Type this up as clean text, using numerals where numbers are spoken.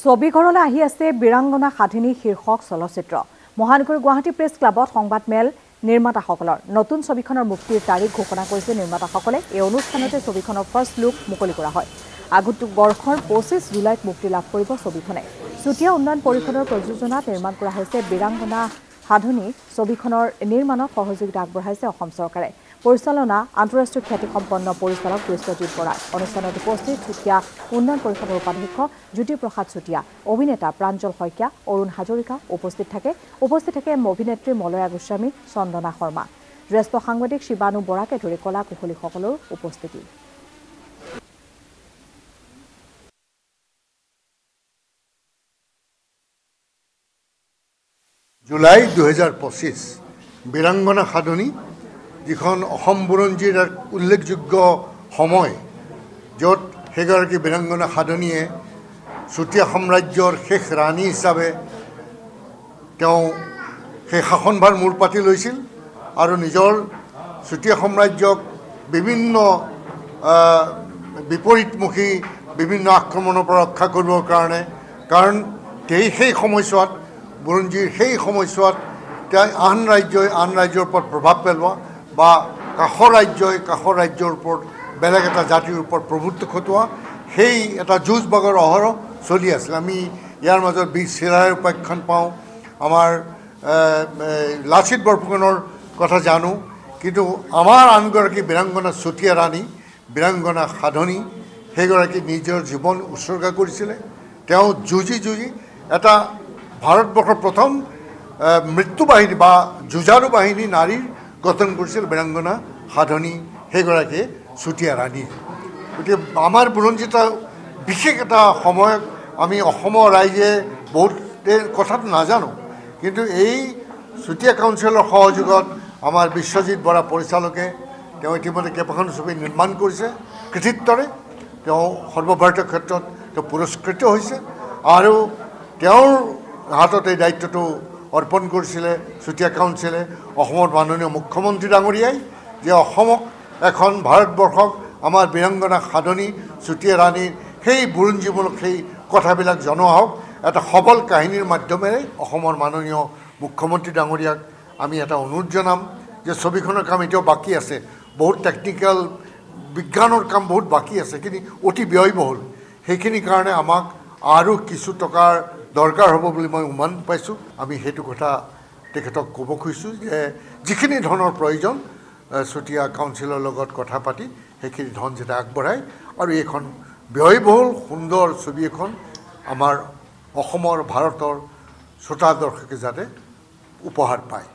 ছবিঘৰলৈ আহি আছে বীৰাংগনা সাধিনী শীৰ্ষক চলচ্চিত্ৰ মহানগৰ গুৱাহাটী প্ৰেছ ক্লাবত সংবাদমেল নিৰ্মাতাসকলৰ নতুন ছবিখনৰ মুক্তিৰ তাৰিখ ঘোষণা কৰিছে নিৰ্মাতাসকলে এই অনুষ্ঠানতে ছবিখনৰ ফাৰ্ষ্ট লুক মুকলি কৰা হয় আগন্তুক বৰ্ষৰ 25 জুলাইত মুক্তি লাভ কৰিব ছবিখনে চুটিয়া উন্নয়ন পৰিষদৰ প্ৰযোজনাত নিৰ্মাণ কৰা হৈছে বীৰাংগনা সাধনী ছবিখনৰ নিৰ্মাণত সহযোগিতা আগবঢ়াইছে অসম চৰকাৰে পৰিচালনা আন্তঃৰাষ্ট্ৰীয় খ্যাতিসম্পন্ন পৰিচালক বিশ্বজিৎ বৰা অনুষ্ঠানত উপস্থিত চুটিয়া উন্নয়ন পৰিষদৰ উপাধ্যক্ষ জ্যোতিপ্ৰসাদ চুটিয়া অভিনেতা প্ৰাঞ্জল শইকীয়া অৰুণ হাজৰিকা উপস্থিত থাকে অভিনেত্ৰী মলয়া গোস্বামী চন্দনা শৰ্মা জ্যেষ্ঠ সাংবাদিক শিৱানু বৰাকে ধৰি কলা কুশলীসকলৰ উপস্থিতি জুলাই 2025 বীৰাংগনা সাধনী যিখন অসম বুৰঞ্জীৰ এক উল্লেখযোগ্য সময় য'ত সেইগৰাকী বীৰাংগনা সাধনীয়ে চুতীয়া সাম্ৰাজ্যৰ শেষ ৰাণী হিচাপে তেওঁ সেই শাসনভাৰ মূৰ পাতি লৈছিল আৰু নিজৰ চুতীয়া সাম্ৰাজ্যক বিভিন্ন বিপৰীতমুখী বিভিন্ন আক্ৰমণৰ পৰা ৰক্ষা কৰিবৰ কাৰণে কাৰণ সেই সময়ছোৱাত বুৰঞ্জীৰ সেই সময়ছোৱাত তেওঁ আন ৰাজ্যৰ ওপৰত প্ৰভাৱ পেলোৱা বা কাষৰ ৰাজ্যৰ ওপৰত বেলেগ এটা জাতিৰ ওপৰত প্ৰভুত্ব খটোৱা সেই এটা যুঁজ বাগৰ অহৰহ চলি আছিল আমি ইয়াৰ মাজত বীৰ চিৰাৰ উপাখ্যান পাওঁ আমাৰ লাচিত বৰফুকনৰ কথা জানো কিন্তু আমাৰ আনগৰাকী বীৰাংগনা চুতীয়া ৰাণী বীৰাংগনা সাধনী সেইগৰাকী নিজৰ জীৱন উৎসৰ্গা কৰিছিলে তেওঁ যুঁজি এটা ভাৰতবৰ্ষৰ প্ৰথম মৃত্যু বাহিনী বা যুঁজাৰু বাহিনী নাৰীৰ গঠন কৰিছিল বীৰাংগনা সাধনী সেইগৰাকীয়ে চুতীয়া ৰাণী গতিকে আমাৰ বুৰঞ্জীত বিশেষ এটা সময়ত আমি অসমৰ ৰাইজে বহুত কথাটো নাজানো কিন্তু এই চুতীয়া কাউন্সিলৰ সহযোগত আমাৰ বিশ্বজিৎ বৰা পৰিচালকে তেওঁ ইতিমধ্যে কেইবাখন ছবি নিৰ্মাণ কৰিছে কৃতিত্বৰে তেওঁ সৰ্বভাৰতীয় ক্ষেত্ৰত তেওঁ পুৰস্কৃত হৈছে আৰু তেওঁৰ হাতত এই দায়িত্বটো অৰ্পণ কৰিছিলে চুতীয়া কাউন্সিলে অসমৰ মাননীয় মুখ্যমন্ত্ৰী ডাঙৰীয়াই যে অসমক এখন ভাৰতবৰ্ষক আমাৰ বীৰাংগনা সাধনী চুতীয়া ৰাণীৰ সেই বুৰঞ্জীমূলক সেই কথাবিলাক জনোৱা হওক এটা সবল কাহিনীৰ মাধ্যমেৰে অসমৰ মাননীয় মুখ্যমন্ত্ৰী ডাঙৰীয়াক আমি এটা অনুৰোধ জনাম যে ছবিখনৰ কাম এতিয়াও বাকী আছে বহুত টেকনিক্যাল বিজ্ঞানৰ কাম বহুত বাকী আছে কিন্তু অতি ব্যয়বহুল সেইখিনিৰ কাৰণে আমাক আৰু কিছু টকাৰ দৰকাৰ হ'ব বুলি মই অনুমান পাইছোঁ আমি সেইটো কথা তেখেতক ক'ব খুজিছোঁ যে যিখিনি ধনৰ প্ৰয়োজন চুতীয়া কাউন্সিলৰ লগত কথা পাতি সেইখিনি ধন যাতে আগবঢ়ায় আৰু এইখন ব্যয়বহুল সুন্দৰ ছবি এখন আমাৰ অসমৰ ভাৰতৰ শ্ৰোতা দৰ্শকে যাতে উপহাৰ পায়